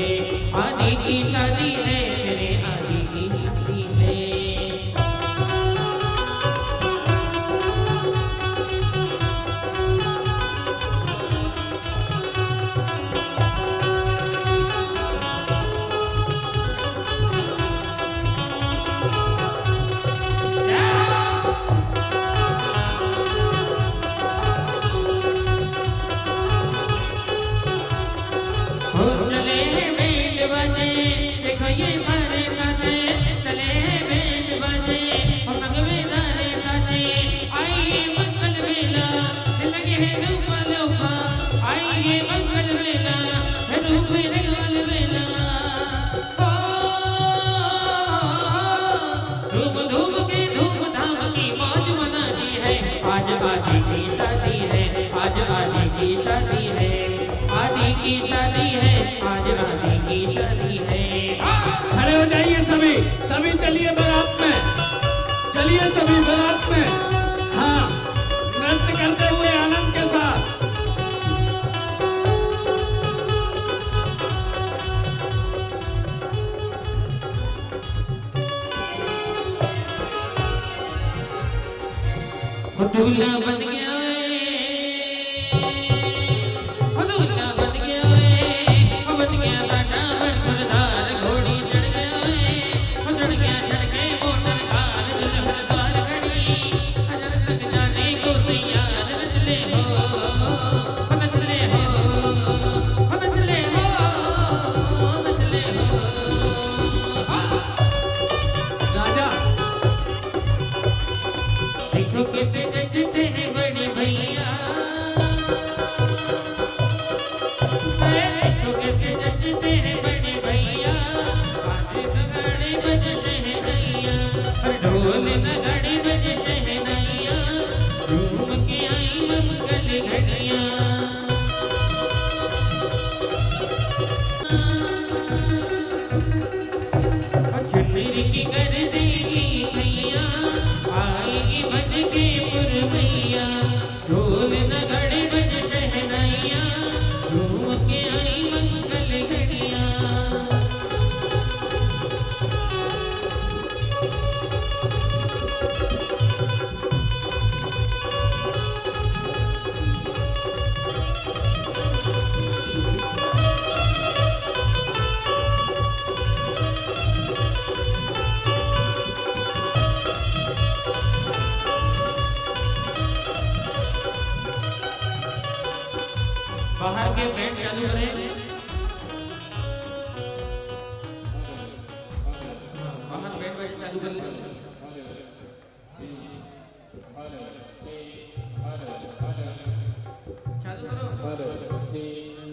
आदि की शादी है, मेरे आदि की शादी है। ये सारे साथे चले बैंड बाजे और संग में सारे साथे आइए मंगल बेला लगे हैं रूपा लोपा आइए मंगल बेला रूप रंगल बेला धूम धूम के धूम धाम की मौज मनानी है आज आदि की शादी है आज आदि की शादी है आदि की शादी है आज आदि की शादी है खड़े हो जाइए सभी सभी चलिए बारात में चलिए सभी बारात में हाँ नृत्य करते हुए आनंद के साथ दूल्हा बन गया दूल्हा बन गया बन गया लाटा बरदार घोड़ी चढ़ गया चढ़ के मोटर कार दुल्हन द्वार खड़ी अजर तक जाने को तैयार नचले हो नचले हो नचले हो नचले हो राजा देखो कैसे नचते हैं बड़े भैया देखो कैसे नचते हैं बड़े भैया बाजे नगाड़े बज शहनाइया ढोल नगाड़े बज शहनाइया झूम के आई मंगल घड़िया चुनरी की कर देगी भैया आएगी बज के पुरवैया ढोल नगाड़े बज शहनाइया झूम के आई मंगल घड़िया बाहर के बैंड चालू करें बाहर बैंड बजे चालू कर लें चालू करो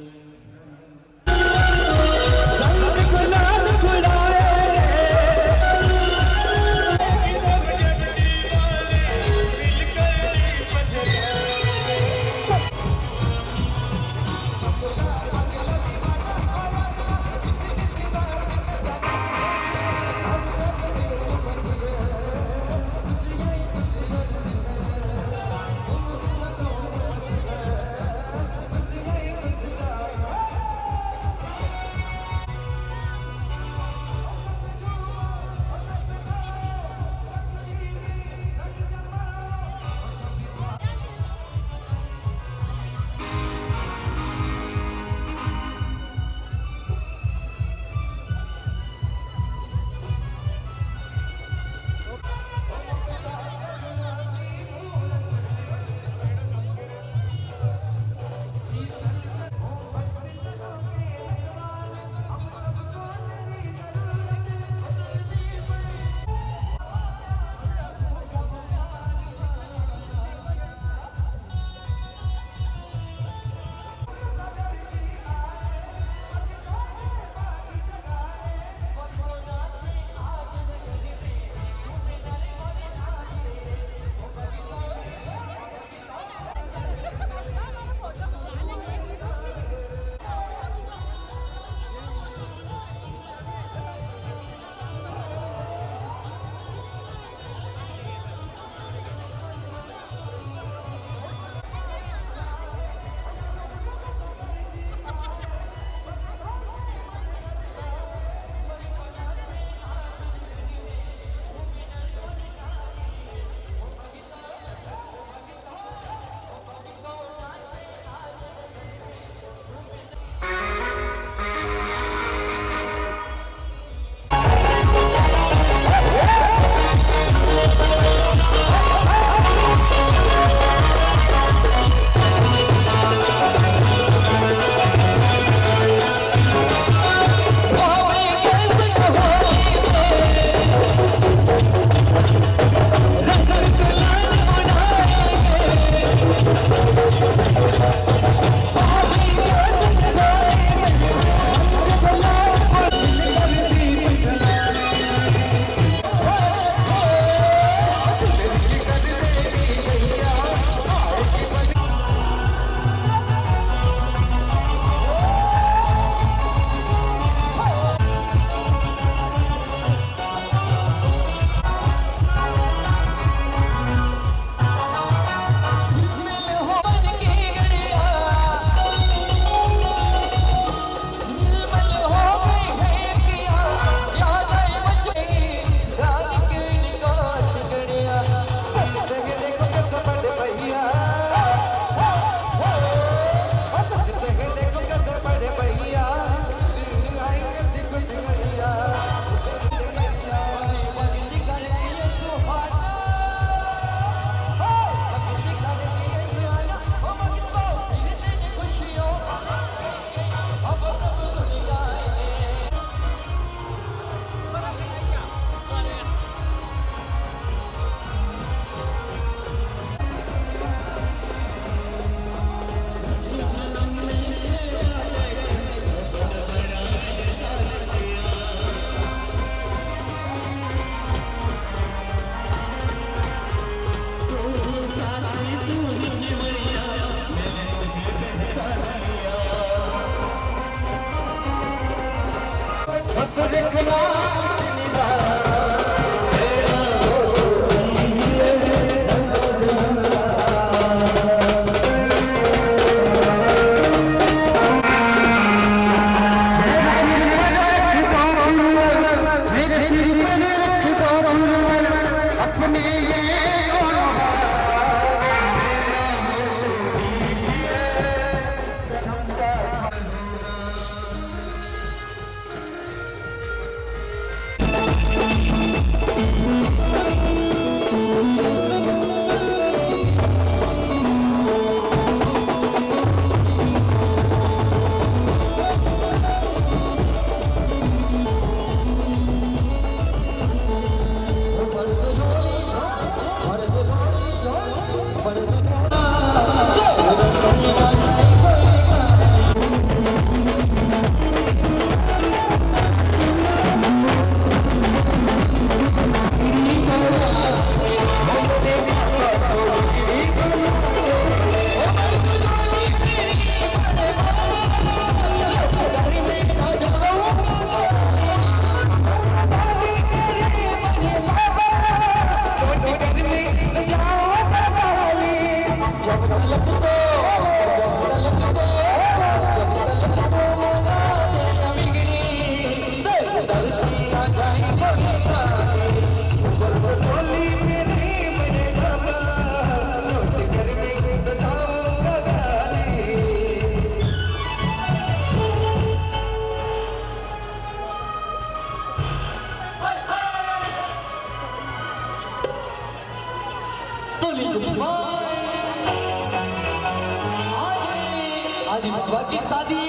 आदि बाबा की शादी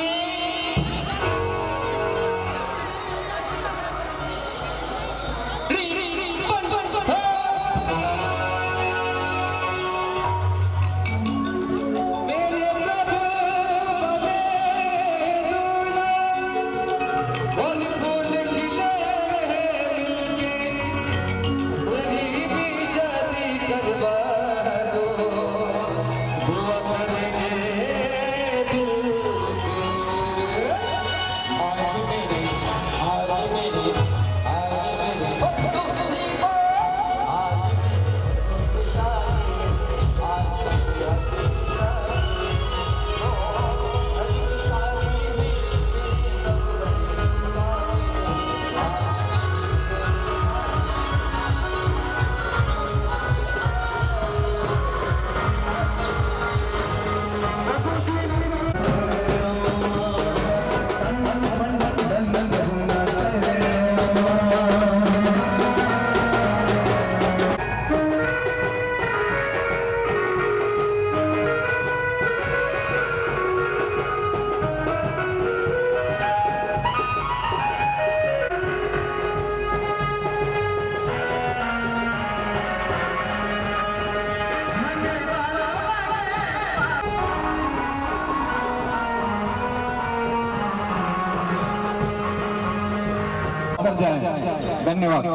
धन्यवाद।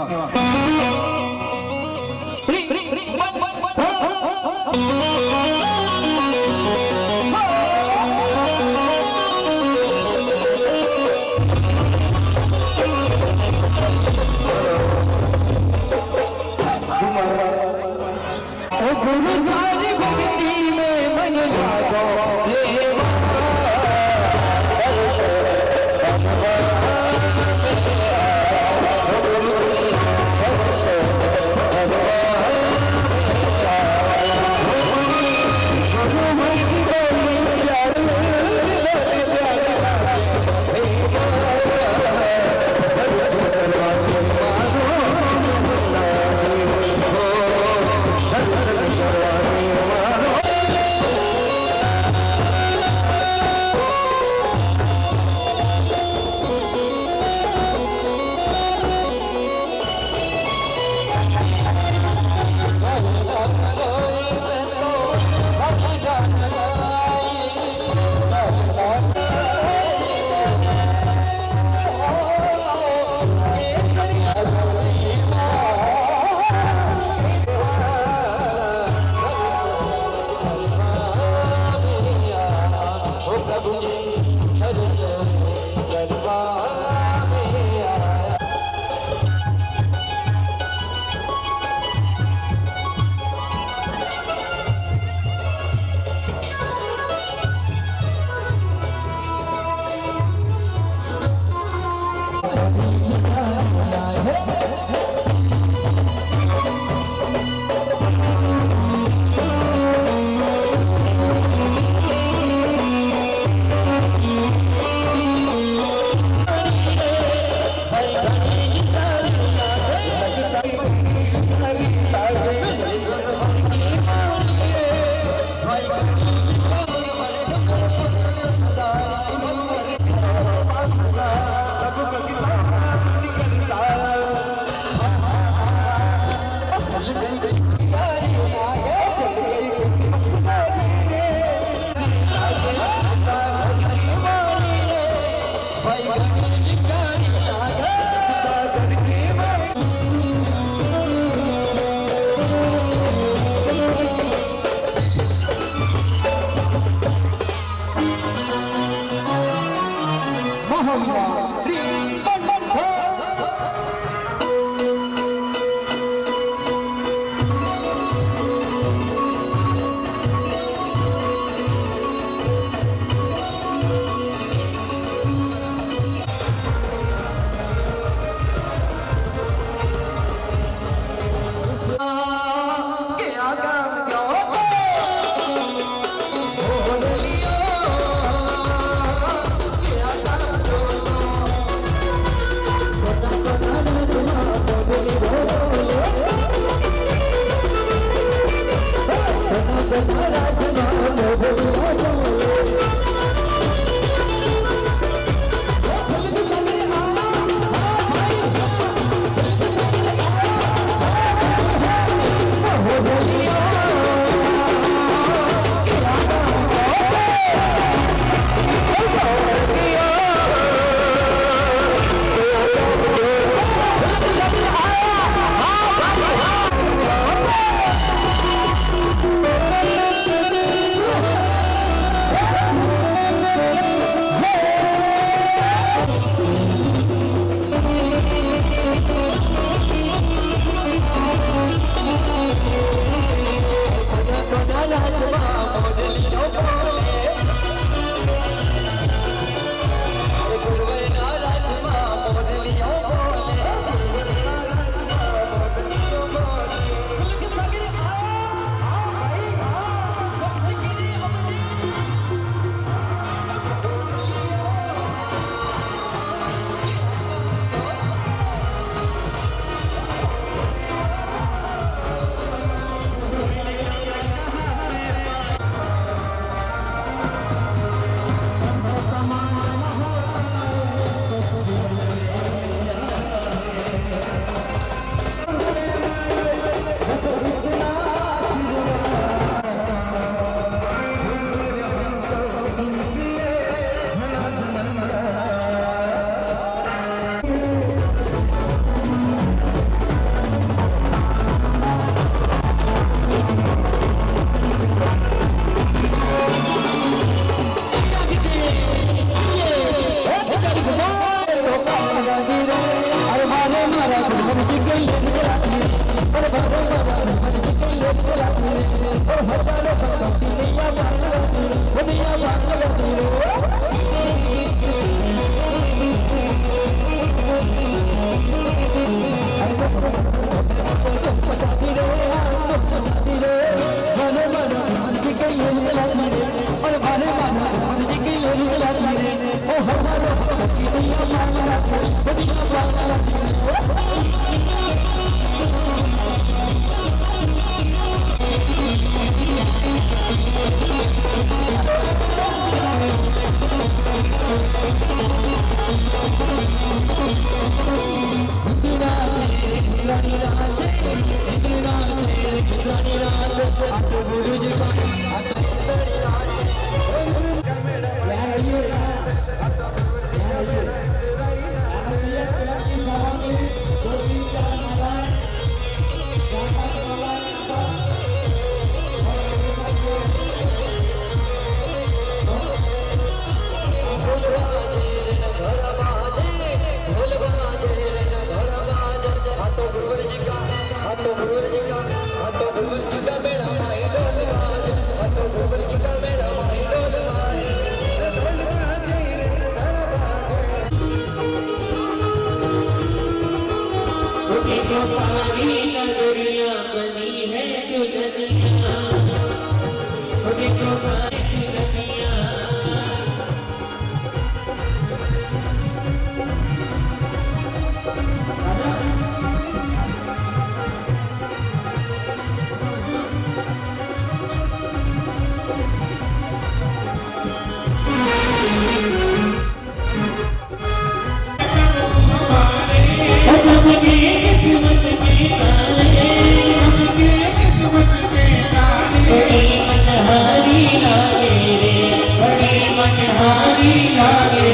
प्यारी लागे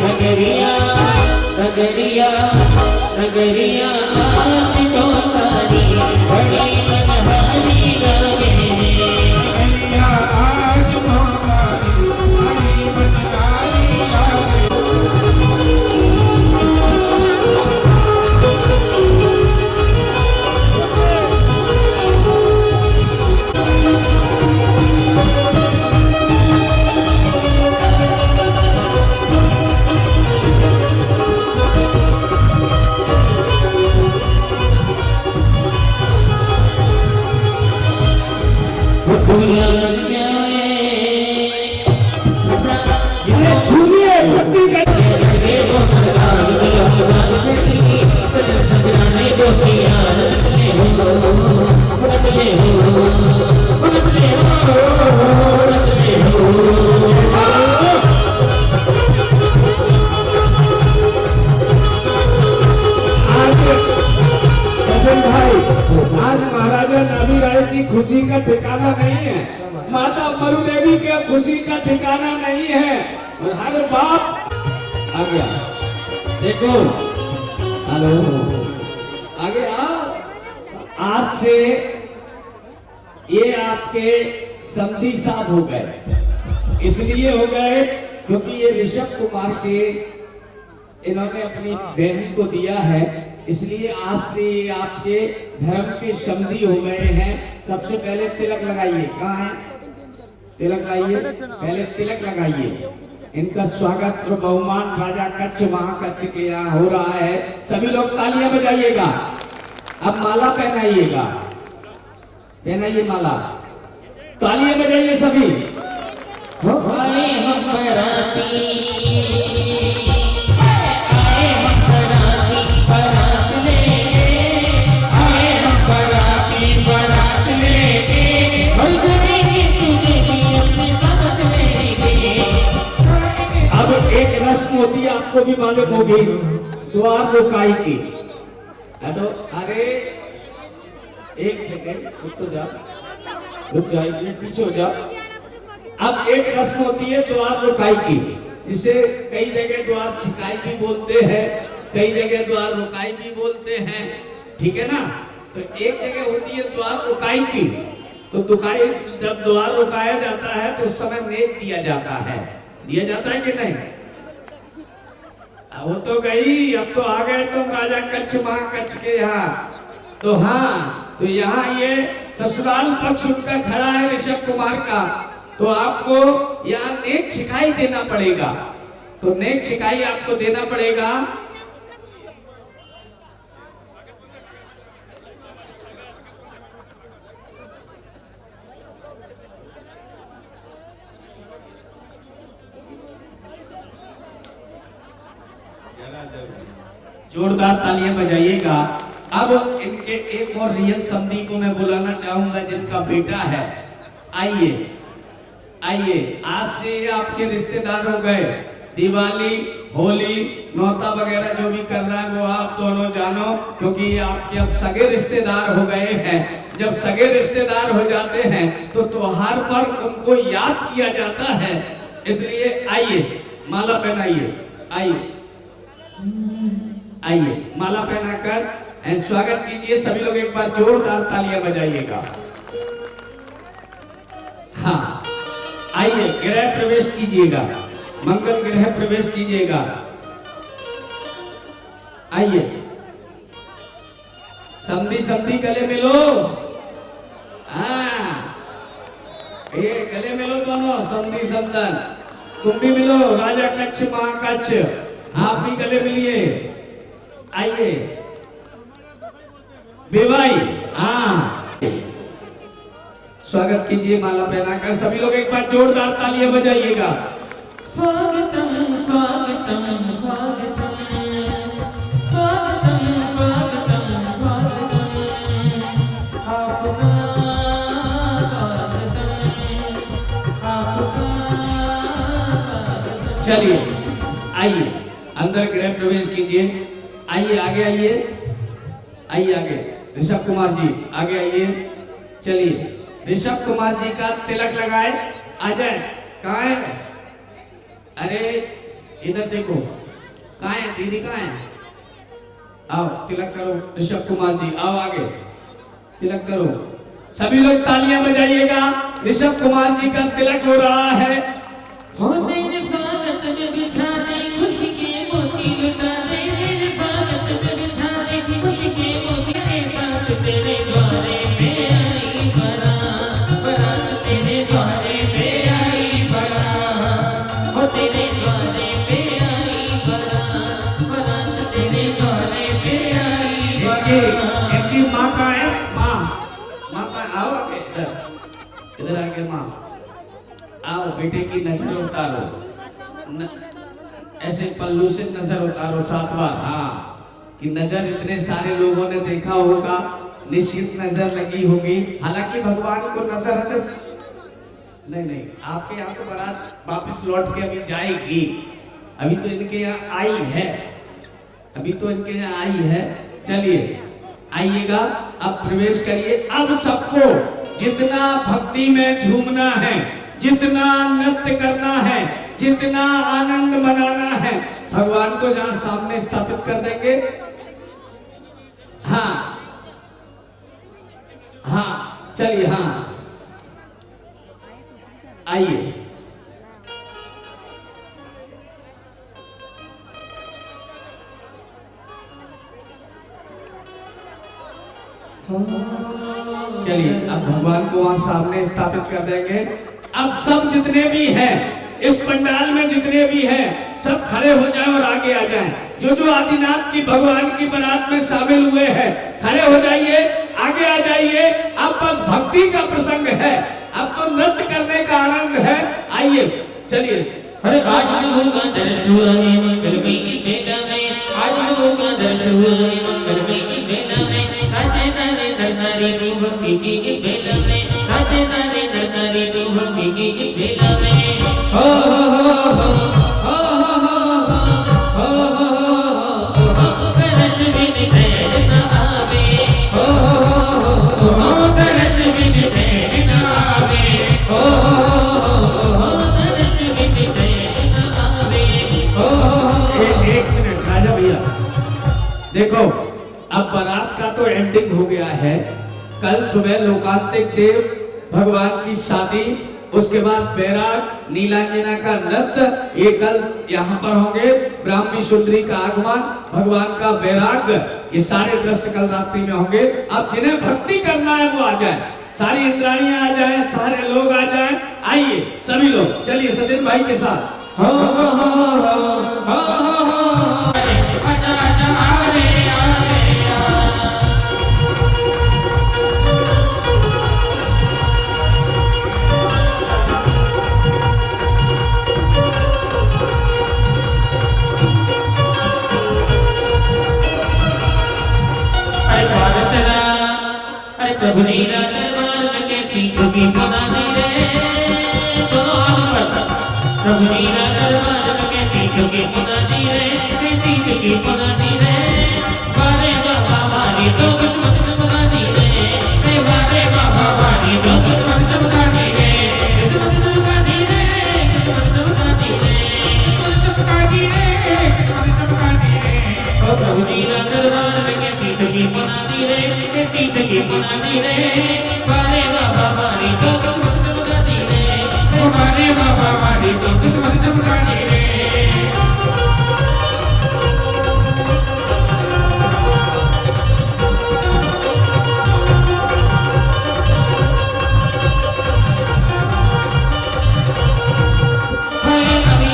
नगरिया नगरिया नगरिया आज तो सारी बड़ी मनहारी लागे नगरिया आज तो सारी बड़ी मनहारी लागे आज महाराजा नाभी राय की खुशी का ठिकाना नहीं है, माता मरु देवी के खुशी का ठिकाना नहीं है। और हर बाप आ गया, देखो हेलो आ गया। आज से ये आपके समधी साहब हो गए, इसलिए हो गए क्योंकि ये ऋषभ कुमार के इन्होंने अपनी बहन को दिया है, इसलिए आज से ये आपके धर्म के समधी हो गए हैं। सबसे पहले तिलक लगाइए, कहाँ है तिलक लगाइए, पहले तिलक लगाइए। इनका स्वागत और बहुमान राजा कच्छ महाकच्छ के यहाँ हो रहा है। सभी लोग तालियां बजाइएगा। अब माला पहनाइएगा, पहनाइए माला, तालियां बजाइए सभी। आए हम बराती रस्म होती है, आपको भी मालूम होगी, द्वार रोकाई की। हेलो, अरे एक सेकेंड रुक तो जा, रुक जाइए, पीछे हो जा। अब एक रस्म होती है द्वार रोकाई की, जिसे कई जगह द्वार छिकाई भी बोलते हैं, कई जगह द्वार रोकाई भी बोलते हैं, ठीक है ना। तो एक जगह होती है द्वार रोकाई की। तो दुकाई जब द्वार रोकाया जाता है तो उस समय नेक दिया जाता है, दिया जाता है कि नहीं। वो तो गई, अब तो आ गए तुम राजा कच्छ महाकच्छ के यहाँ। तो हाँ, तो यहाँ ये ससुराल पक्ष उनका खड़ा है ऋषभ कुमार का, तो आपको यहाँ नेक छिकाई देना पड़ेगा। तो नेक छिकाई आपको देना पड़ेगा। जोरदार तालियां बजाइएगा। अब इनके एक और रियल समधी को मैं बुलाना चाहूंगा, जिनका बेटा है। आइए आइए, आज से ये आपके रिश्तेदार हो गए। दिवाली, होली, नौता वगैरह जो भी कर रहा है वो आप दोनों जानो, क्योंकि ये आपके अब सगे रिश्तेदार हो गए हैं। जब सगे रिश्तेदार हो जाते हैं तो त्योहार पर उनको याद किया जाता है, इसलिए आइए माला पहनाइए। आइए आइए, माला पहनाकर स्वागत कीजिए। सभी लोग एक बार जोरदार तालियां बजाइएगा। हाँ, आइए गृह प्रवेश कीजिएगा, मंगल गृह प्रवेश कीजिएगा। आइए, समधी समधी गले मिलो। हाँ, ये गले मिलो दोनों, समधी समधन। तुम भी मिलो, राजा कच्छ महाकच्छ, आप भी गले मिलिए। आइए बेवाई, हाँ, स्वागत कीजिए माला पहनाकर। सभी लोग एक बार जोरदार तालियां बजाइएगा। स्वागतम स्वागतम स्वागतम स्वागतम स्वागतम स्वागतम आपका स्वागतम। चलिए आइए अंदर गृह प्रवेश कीजिए। आइए आगे आइए, आइए आगे। ऋषभ कुमार जी आगे आइए। चलिए ऋषभ कुमार जी का तिलक लगाए। आ जाए, कहाँ है? अरे इधर देखो, कहाँ है दीदी, कहाँ है? आओ तिलक करो। ऋषभ कुमार जी आओ आगे, तिलक करो। सभी लोग तालियां बजाइएगा, ऋषभ कुमार जी का तिलक हो रहा है। हो तेरे स्वागत में बिछा दे खुशी के मोती लुटा दे, तेरे स्वागत में बिछा दे खुशी के मोती के साथ तेरे द्वारे पे आई बारात, बारात तेरे द्वारे पे आई बारात, हो तेरे द्वारे पे आई बारात, बारात तेरे द्वारे पे आई बारात। इनकी माँ का है, माँ का आओ आगे, इधर आगे माँ आओ, बेटे की नजर उतारो, ऐसे पल्लू से नजर उतारो 7 बार। हाँ, कि नजर इतने सारे लोगों ने देखा होगा, निश्चित नजर लगी होगी। हालांकि भगवान को नजर नहीं, आपके यहाँ तो बारात वापस लौट के अभी जाएगी, अभी तो इनके यहाँ आई है, अभी तो इनके यहाँ आई है। चलिए आइएगा, अब प्रवेश करिए। अब सबको जितना भक्ति में झूमना है, जितना नृत्य करना है, जितना आनंद मनाना है, भगवान को जहां सामने स्थापित कर देंगे। हाँ हाँ चलिए, हाँ आइए। चलिए अब भगवान को वहां सामने स्थापित कर देंगे। अब सब जितने भी हैं इस पंडाल में, जितने भी हैं सब खड़े हो जाएं और आगे आ जाएं। जो आदिनाथ की भगवान की बारात में शामिल हुए हैं, खड़े हो जाइए, आगे आ जाइए। अब बस भक्ति का प्रसंग है, अब तो नृत्य करने का आनंद है। आइए चलिए। अरे आज प्रभु का दर्शन हुआ है मंगलमय की बेला में, आज प्रभु का दर्शन हुआ है मंगलमय की बेला में, साचे तारे नरनारी तू भक्ति की बेला में, साचे तारे नरनारी तू भक्ति की बेला में। हो करश बिन बैर न आवे, हो करश बिन बैर न आवे, हो करश बिन बैर न आवे, हो। एक मिनट राजा भैया, देखो अब बारात का तो एंडिंग हो गया है। कल सुबह लोकांतिक देव भगवान की शादी, उसके बाद बैराग, नीलांजना का नृत्य, ये कल यहाँ पर होंगे। ब्राह्मी सुंदरी का आगमन, भगवान का बैराग, ये सारे दृश्य कल रात्रि में होंगे। अब जिन्हें भक्ति करना है वो आ जाए, सारी इंद्राणियां आ जाए, सारे लोग आ जाए। आइए सभी लोग, चलिए सचिन भाई के साथ। हो आजा आजा आवे आवे प्रभु नीला दरबार में कैसी तुकी बना दी रे, दोनों हाथ ऊपर। प्रभु नीला दरबार में कैसी तुकी बना दी रे, कैसी तुकी बना दी रे, बारे बाबा वाली तो किस्मत चमका दी रे, बारे बाबा वाली तो किस्मत चमका दी रे, किस्मत चमका दी रे, किस्मत चमका दी रे, किस्मत चमका दी रे, किस्मत चमका दी रे। ओ प्रभु नीला दरबार में कैसी तुकी बना दी रे, कैसी तुकी बना दी रे, बारे बाबा वाली तो किस्मत चमका दी रे, बारे बाबा वाली तो किस्मत चमका दी रे।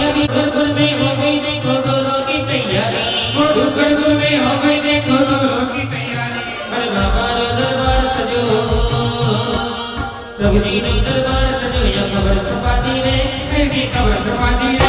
अभी गुरगुर में हो गई देखो दोनों की तैयारी, गुरगुर में हो गई देखो दोनों की तैयारी। अरे बाबा रो दरबार सजो, प्रभु जी रो दरबार सजो, या खबर छुपा दी रे, ऐसी खबर छुपा दी रे।